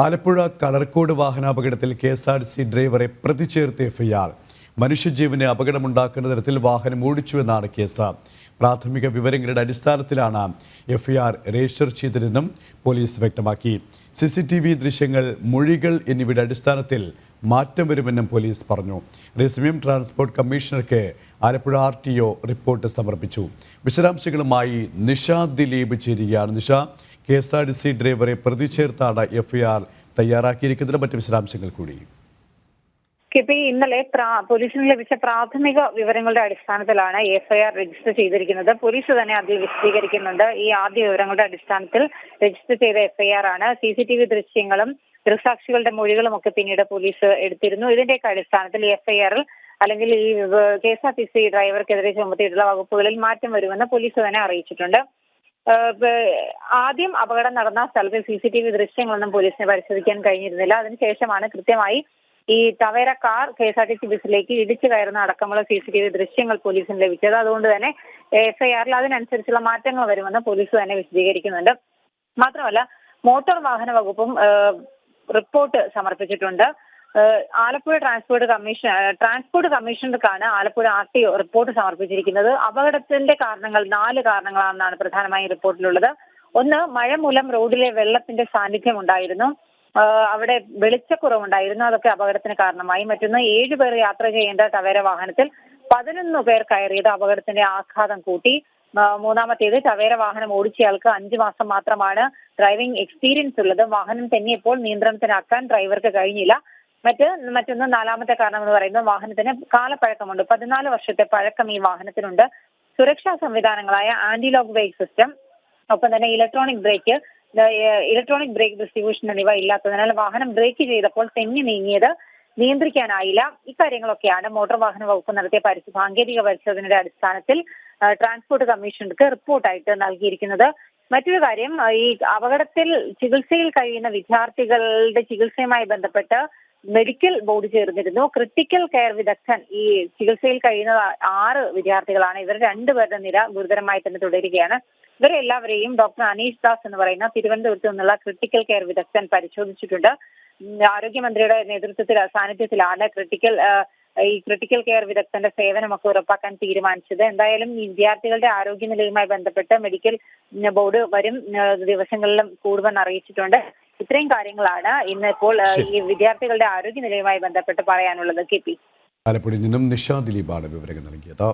ആലപ്പുഴ കളർക്കോട് വാഹനാപകടത്തിൽ കെ.എസ്.ആർ.ടി.സി ഡ്രൈവറെ പ്രതി ചേർത്ത് എഫ്ഐആർ. മനുഷ്യജീവന് അപകടമുണ്ടാക്കുന്ന തരത്തിൽ വാഹനം ഓടിച്ചുവെന്നാണ് കേസ്. പ്രാഥമിക വിവരങ്ങളുടെ അടിസ്ഥാനത്തിലാണ് എഫ്ഐആർ രജിസ്റ്റർ ചെയ്തതെന്നും പോലീസ് വ്യക്തമാക്കി. CCTV ദൃശ്യങ്ങൾ, മൊഴികൾ എന്നിവയുടെ അടിസ്ഥാനത്തിൽ മാറ്റം വരുമെന്നും പോലീസ് പറഞ്ഞു. അതേസമയം ട്രാൻസ്പോർട്ട് കമ്മീഷണർക്ക് ആലപ്പുഴ RTO റിപ്പോർട്ട് സമർപ്പിച്ചു. വിശദാംശങ്ങളുമായി നിഷ ദിലീപ് ചേരുകയാണ്. നിഷ, കെ.എസ്.ആർ.ടി.സി ഡ്രൈവറെ പ്രതി ചേർത്താണ് എഫ്ഐആർ തയ്യാറാക്കിയിരിക്കുന്നത്. മറ്റ് വിശദാംശങ്ങൾ കൂടി. ഇന്നലെ പോലീസിന് ലഭിച്ച പ്രാഥമിക വിവരങ്ങളുടെ അടിസ്ഥാനത്തിലാണ് എഫ്ഐആർ രജിസ്റ്റർ ചെയ്തിരിക്കുന്നത്. പോലീസ് തന്നെ അതിൽ വിശദീകരിക്കുന്നുണ്ട്. ഈ ആദ്യ വിവരങ്ങളുടെ അടിസ്ഥാനത്തിൽ രജിസ്റ്റർ ചെയ്ത എഫ്ഐആർ ആണ്. CCTV ദൃശ്യങ്ങളും ദൃക്സാക്ഷികളുടെ മൊഴികളും ഒക്കെ പിന്നീട് പോലീസ് എടുത്തിരുന്നു. ഇതിന്റെയൊക്കെ അടിസ്ഥാനത്തിൽ എഫ്ഐആറിൽ അല്ലെങ്കിൽ ഈ കെ.എസ്.ആർ.ടി.സി ഡ്രൈവർക്കെതിരെ ചുമത്തിയിട്ടുള്ള വകുപ്പുകളിൽ മാറ്റം വരുമെന്ന് പോലീസ് തന്നെ അറിയിച്ചിട്ടുണ്ട്. ആദ്യം അപകടം നടന്ന സ്ഥലത്ത് CCTV ദൃശ്യങ്ങളൊന്നും പോലീസിന് പരിശോധിക്കാൻ കഴിഞ്ഞിരുന്നില്ല. അതിനുശേഷമാണ് കൃത്യമായി ഈ ടവേര കാർ കെ.എസ്.ആർ.ടി.സി ബസ്സിലേക്ക് ഇടിച്ചു കയറുന്ന അടക്കമുള്ള CCTV ദൃശ്യങ്ങൾ പോലീസിന് ലഭിച്ചത്. അതുകൊണ്ട് തന്നെ എഫ്ഐആറിൽ അതിനനുസരിച്ചുള്ള മാറ്റങ്ങൾ വരുമെന്ന് പോലീസ് തന്നെ വിശദീകരിക്കുന്നുണ്ട്. മാത്രമല്ല, മോട്ടോർ വാഹന വകുപ്പും റിപ്പോർട്ട് സമർപ്പിച്ചിട്ടുണ്ട്. ആലപ്പുഴ ട്രാൻസ്പോർട്ട് കമ്മീഷണർക്കാണ് ആലപ്പുഴ RTO റിപ്പോർട്ട് സമർപ്പിച്ചിരിക്കുന്നത്. അപകടത്തിന്റെ കാരണങ്ങൾ 4 കാരണങ്ങളാണെന്നാണ് പ്രധാനമായും റിപ്പോർട്ടിലുള്ളത്. ഒന്ന്, മഴ മൂലം റോഡിലെ വെള്ളത്തിന്റെ സാന്നിധ്യം ഉണ്ടായിരുന്നു. അവിടെ വെളിച്ചക്കുറവുണ്ടായിരുന്നു. അതൊക്കെ അപകടത്തിന് കാരണമായി. മറ്റൊന്ന്, 7 പേർ യാത്ര ചെയ്യേണ്ട ടവേര വാഹനത്തിൽ 11 പേർ കയറിയത് അപകടത്തിന്റെ ആഘാതം കൂട്ടി. മൂന്നാമത്തേത്, ടവേര വാഹനം ഓടിച്ചയാൾക്ക് 5 മാസം മാത്രമാണ് ഡ്രൈവിംഗ് എക്സ്പീരിയൻസ് ഉള്ളത്. വാഹനം തന്നെയപ്പോൾ നിയന്ത്രണത്തിലാക്കാൻ ഡ്രൈവർക്ക് കഴിഞ്ഞില്ല. മറ്റൊന്ന്, 4ാമത്തെ കാരണം എന്ന് പറയുന്നത് വാഹനത്തിന് കാലപ്പഴക്കമുണ്ട്. 14 വർഷത്തെ പഴക്കം ഈ വാഹനത്തിനുണ്ട്. സുരക്ഷാ സംവിധാനങ്ങളായ ആന്റി ലോക്ക് ബ്രേക്ക് സിസ്റ്റം, ഒപ്പം തന്നെ ഇലക്ട്രോണിക് ബ്രേക്ക് ഡിസ്ട്രിബ്യൂഷൻ എന്നിവ ഇല്ലാത്തതിനാൽ വാഹനം ബ്രേക്ക് ചെയ്തപ്പോൾ തെന്നി നീങ്ങിയത് നിയന്ത്രിക്കാനായില്ല. ഇക്കാര്യങ്ങളൊക്കെയാണ് മോട്ടോർ വാഹന വകുപ്പ് നടത്തിയ സാങ്കേതിക പരിശോധനയുടെ അടിസ്ഥാനത്തിൽ ട്രാൻസ്പോർട്ട് കമ്മീഷണർക്ക് റിപ്പോർട്ടായിട്ട് നൽകിയിരിക്കുന്നത്. മറ്റൊരു കാര്യം, ഈ അപകടത്തിൽ ചികിത്സയിൽ കഴിയുന്ന വിദ്യാർത്ഥികളുടെ ചികിത്സയുമായി ബന്ധപ്പെട്ട് മെഡിക്കൽ ബോർഡ് ചേർന്നിരുന്നു. ക്രിട്ടിക്കൽ കെയർ വിദഗ്ധൻ ഈ ചികിത്സയിൽ കഴിയുന്ന 6 വിദ്യാർത്ഥികളാണ്. ഇവർ 2 പേരുടെ നില ഗുരുതരമായി തന്നെ തുടരുകയാണ്. ഇവരെല്ലാവരെയും ഡോക്ടർ അനീഷ് ദാസ് എന്ന് പറയുന്ന തിരുവനന്തപുരത്ത് നിന്നുള്ള ക്രിട്ടിക്കൽ കെയർ വിദഗ്ധൻ പരിശോധിച്ചിട്ടുണ്ട്. ആരോഗ്യമന്ത്രിയുടെ സാന്നിധ്യത്തിലാണ് ഈ ക്രിട്ടിക്കൽ കെയർ വിദഗ്ധന്റെ സേവനമൊക്കെ ഉറപ്പാക്കാൻ തീരുമാനിച്ചത്. എന്തായാലും ഈ വിദ്യാർത്ഥികളുടെ ആരോഗ്യനിലയുമായി ബന്ധപ്പെട്ട് മെഡിക്കൽ ബോർഡ് വരും ദിവസങ്ങളിലും കൂടുമെന്ന് അറിയിച്ചിട്ടുണ്ട്. ഇത്രയും കാര്യങ്ങളാണ് ഇന്നിപ്പോൾ ഈ വിദ്യാർത്ഥികളുടെ ആരോഗ്യനിലയുമായി ബന്ധപ്പെട്ട് പറയാനുള്ളത്. ആലപ്പുഴയിൽ നിന്നും നിഷ ദിലീപാണ് വിവരങ്ങൾ നൽകിയത്.